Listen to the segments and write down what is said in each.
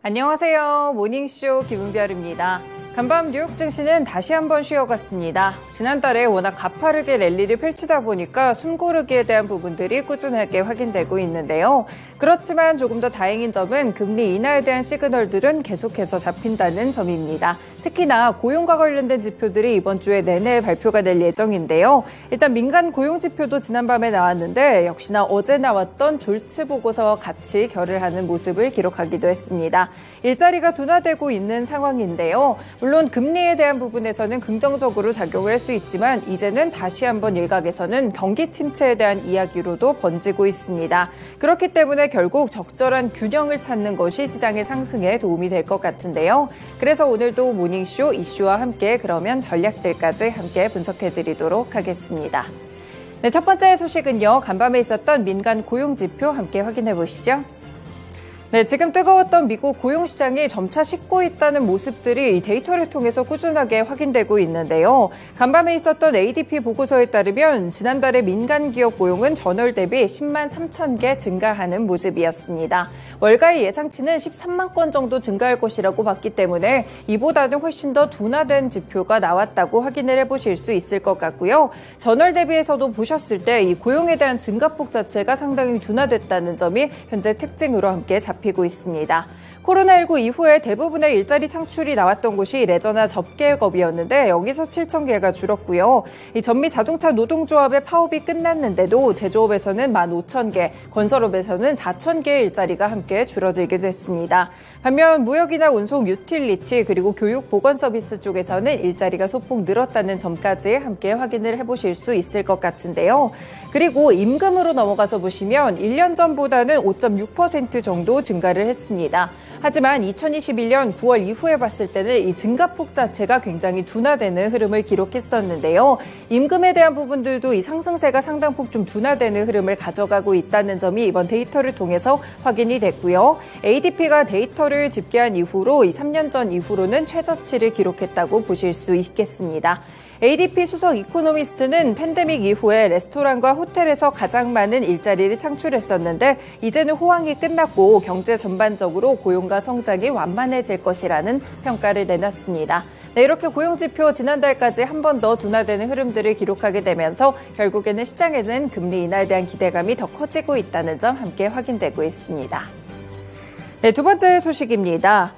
안녕하세요. 모닝쇼 김은별입니다. 간밤 뉴욕 증시는 다시 한번 쉬어갔습니다. 지난달에 워낙 가파르게 랠리를 펼치다 보니까 숨고르기에 대한 부분들이 꾸준하게 확인되고 있는데요. 그렇지만 조금 더 다행인 점은 금리 인하에 대한 시그널들은 계속해서 잡힌다는 점입니다. 특히나 고용과 관련된 지표들이 이번 주에 내내 발표가 될 예정인데요. 일단 민간 고용 지표도 지난밤에 나왔는데 역시나 어제 나왔던 졸츠 보고서와 같이 결을 하는 모습을 기록하기도 했습니다. 일자리가 둔화되고 있는 상황인데요. 물론 금리에 대한 부분에서는 긍정적으로 작용을 할 수 있지만 이제는 다시 한번 일각에서는 경기 침체에 대한 이야기로도 번지고 있습니다. 그렇기 때문에 결국 적절한 균형을 찾는 것이 시장의 상승에 도움이 될 것 같은데요. 그래서 오늘도 모닝쇼 이슈와 함께 그러면 전략들까지 함께 분석해드리도록 하겠습니다. 네, 첫 번째 소식은요. 간밤에 있었던 민간 고용 지표 함께 확인해 보시죠. 네, 지금 뜨거웠던 미국 고용시장이 점차 식고 있다는 모습들이 이 데이터를 통해서 꾸준하게 확인되고 있는데요. 간밤에 있었던 ADP 보고서에 따르면 지난달에 민간 기업 고용은 전월 대비 10만 3천 개 증가하는 모습이었습니다. 월가의 예상치는 13만 건 정도 증가할 것이라고 봤기 때문에 이보다는 훨씬 더 둔화된 지표가 나왔다고 확인을 해보실 수 있을 것 같고요. 전월 대비해서도 보셨을 때 이 고용에 대한 증가폭 자체가 상당히 둔화됐다는 점이 현재 특징으로 함께 잡히고 있습니다. 코로나19 이후에 대부분의 일자리 창출이 나왔던 곳이 레저나 접계업이었는데 여기서 7천 개가 줄었고요. 이 전미 자동차 노동조합의 파업이 끝났는데도 제조업에서는 15,000개, 건설업에서는 4천 개의 일자리가 함께 줄어들기도 했습니다. 반면 무역이나 운송, 유틸리티 그리고 교육, 보건 서비스 쪽에서는 일자리가 소폭 늘었다는 점까지 함께 확인을 해보실 수 있을 것 같은데요. 그리고 임금으로 넘어가서 보시면 1년 전보다는 5.6% 정도 증가를 했습니다. 하지만 2021년 9월 이후에 봤을 때는 이 증가폭 자체가 굉장히 둔화되는 흐름을 기록했었는데요. 임금에 대한 부분들도 이 상승세가 상당폭 좀 둔화되는 흐름을 가져가고 있다는 점이 이번 데이터를 통해서 확인이 됐고요. ADP가 데이터를 집계한 이후로 이 3년 전 이후로는 최저치를 기록했다고 보실 수 있겠습니다. ADP 수석 이코노미스트는 팬데믹 이후에 레스토랑과 호텔에서 가장 많은 일자리를 창출했었는데 이제는 호황이 끝났고 경제 전반적으로 고용과 성장이 완만해질 것이라는 평가를 내놨습니다. 네, 이렇게 고용지표 지난달까지 한 번 더 둔화되는 흐름들을 기록하게 되면서 결국에는 시장에는 금리 인하에 대한 기대감이 더 커지고 있다는 점 함께 확인되고 있습니다. 네, 두 번째 소식입니다.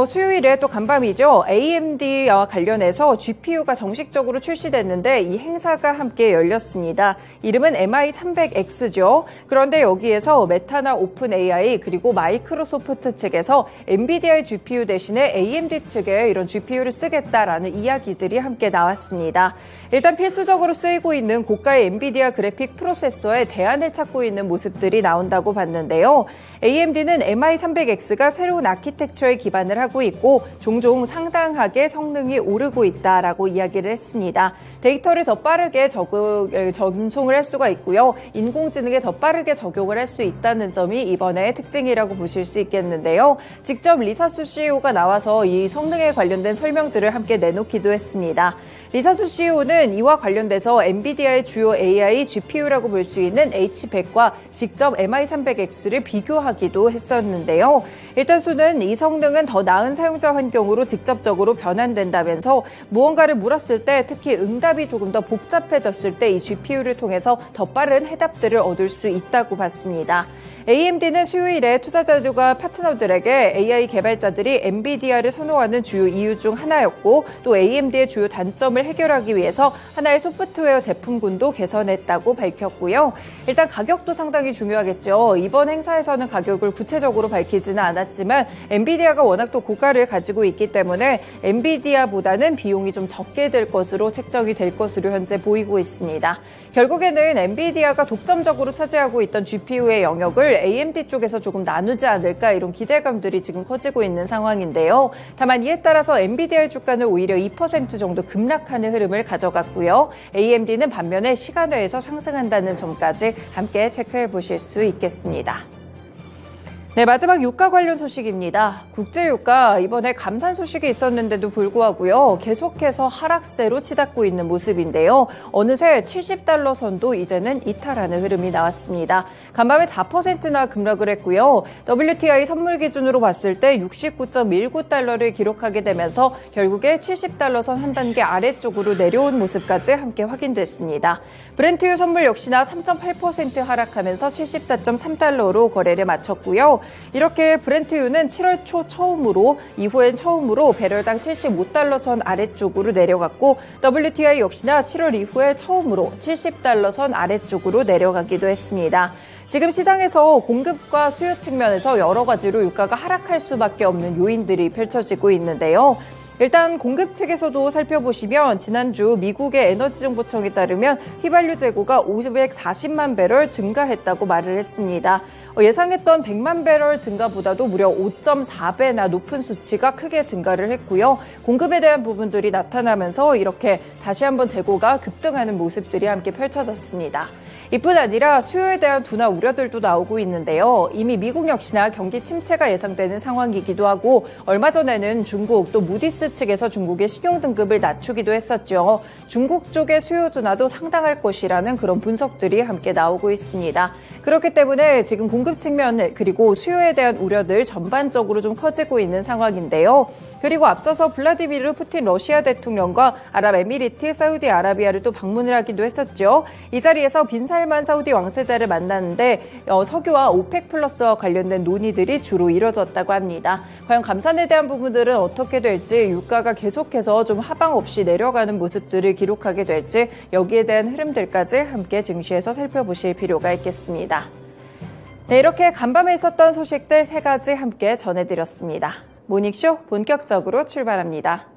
수요일에 또 간밤이죠. AMD와 관련해서 GPU가 정식적으로 출시됐는데 이 행사가 함께 열렸습니다. 이름은 MI300X죠. 그런데 여기에서 메타나 오픈AI 그리고 마이크로소프트 측에서 엔비디아의 GPU 대신에 AMD 측에 이런 GPU를 쓰겠다라는 이야기들이 함께 나왔습니다. 일단 필수적으로 쓰이고 있는 고가의 엔비디아 그래픽 프로세서에 대안을 찾고 있는 모습들이 나온다고 봤는데요. AMD는 MI300X가 새로운 아키텍처에 기반을 하고 있고 종종 상당하게 성능이 오르고 있다라고 이야기를 했습니다. 데이터를 더 빠르게 전송을 할 수가 있고요. 인공지능에 더 빠르게 적용을 할 수 있다는 점이 이번의 특징이라고 보실 수 있겠는데요. 직접 리사수 CEO가 나와서 이 성능에 관련된 설명들을 함께 내놓기도 했습니다. 리사수 CEO는 이와 관련돼서 엔비디아의 주요 AI GPU라고 볼 수 있는 H100과 직접 MI300X를 비교하기도 했었는데요. 일단 수는 이 성능은 더 나은 사용자 환경으로 직접적으로 변환된다면서 무언가를 물었을 때 특히 응답이 조금 더 복잡해졌을 때 이 GPU를 통해서 더 빠른 해답들을 얻을 수 있다고 봤습니다. AMD는 수요일에 투자자들과 파트너들에게 AI 개발자들이 엔비디아를 선호하는 주요 이유 중 하나였고 또 AMD의 주요 단점을 해결하기 위해서 하나의 소프트웨어 제품군도 개선했다고 밝혔고요. 일단 가격도 상당히 중요하겠죠. 이번 행사에서는 가격을 구체적으로 밝히지는 않았지만 엔비디아가 워낙 또 고가를 가지고 있기 때문에 엔비디아보다는 비용이 좀 적게 될 것으로 책정이 될 것으로 현재 보이고 있습니다. 결국에는 엔비디아가 독점적으로 차지하고 있던 GPU의 영역을 AMD 쪽에서 조금 나누지 않을까 이런 기대감들이 지금 커지고 있는 상황인데요. 다만 이에 따라서 엔비디아의 주가는 오히려 2% 정도 급락하는 흐름을 가져갔고요. AMD는 반면에 시간외에서 상승한다는 점까지 함께 체크해 보실 수 있겠습니다. 네, 마지막 유가 관련 소식입니다. 국제유가 이번에 감산 소식이 있었는데도 불구하고요. 계속해서 하락세로 치닫고 있는 모습인데요. 어느새 70달러 선도 이제는 이탈하는 흐름이 나왔습니다. 간밤에 4%나 급락을 했고요. WTI 선물 기준으로 봤을 때 69.19달러를 기록하게 되면서 결국에 70달러 선 한 단계 아래쪽으로 내려온 모습까지 함께 확인됐습니다. 브렌트유 선물 역시나 3.8% 하락하면서 74.3달러로 거래를 마쳤고요. 이렇게 브렌트유는 7월 초 처음으로 이후엔 처음으로 배럴당 75달러 선 아래쪽으로 내려갔고 WTI 역시나 7월 이후에 처음으로 70달러 선 아래쪽으로 내려가기도 했습니다. 지금 시장에서 공급과 수요 측면에서 여러 가지로 유가가 하락할 수밖에 없는 요인들이 펼쳐지고 있는데요. 일단 공급 측에서도 살펴보시면 지난주 미국의 에너지정보청에 따르면 휘발유 재고가 540만 배럴 증가했다고 말을 했습니다. 예상했던 100만 배럴 증가보다도 무려 5.4배나 높은 수치가 크게 증가를 했고요. 공급에 대한 부분들이 나타나면서 이렇게 다시 한번 재고가 급등하는 모습들이 함께 펼쳐졌습니다. 이뿐 아니라 수요에 대한 둔화 우려들도 나오고 있는데요. 이미 미국 역시나 경기 침체가 예상되는 상황이기도 하고 얼마 전에는 중국 또 무디스 측에서 중국의 신용 등급을 낮추기도 했었죠. 중국 쪽의 수요 둔화도 상당할 것이라는 그런 분석들이 함께 나오고 있습니다. 그렇기 때문에 지금 공급 측면 그리고 수요에 대한 우려들 전반적으로 좀 커지고 있는 상황인데요. 그리고 앞서서 블라디미르 푸틴 러시아 대통령과 아랍에미리트, 사우디아라비아를 또 방문을 하기도 했었죠. 이 자리에서 빈 살만 사우디 왕세자를 만났는데 석유와 오펙 플러스와 관련된 논의들이 주로 이뤄졌다고 합니다. 과연 감산에 대한 부분들은 어떻게 될지 유가가 계속해서 좀 하방 없이 내려가는 모습들을 기록하게 될지 여기에 대한 흐름들까지 함께 증시에서 살펴보실 필요가 있겠습니다. 네, 이렇게 간밤에 있었던 소식들 3가지 함께 전해드렸습니다. 모닝쇼 본격적으로 출발합니다.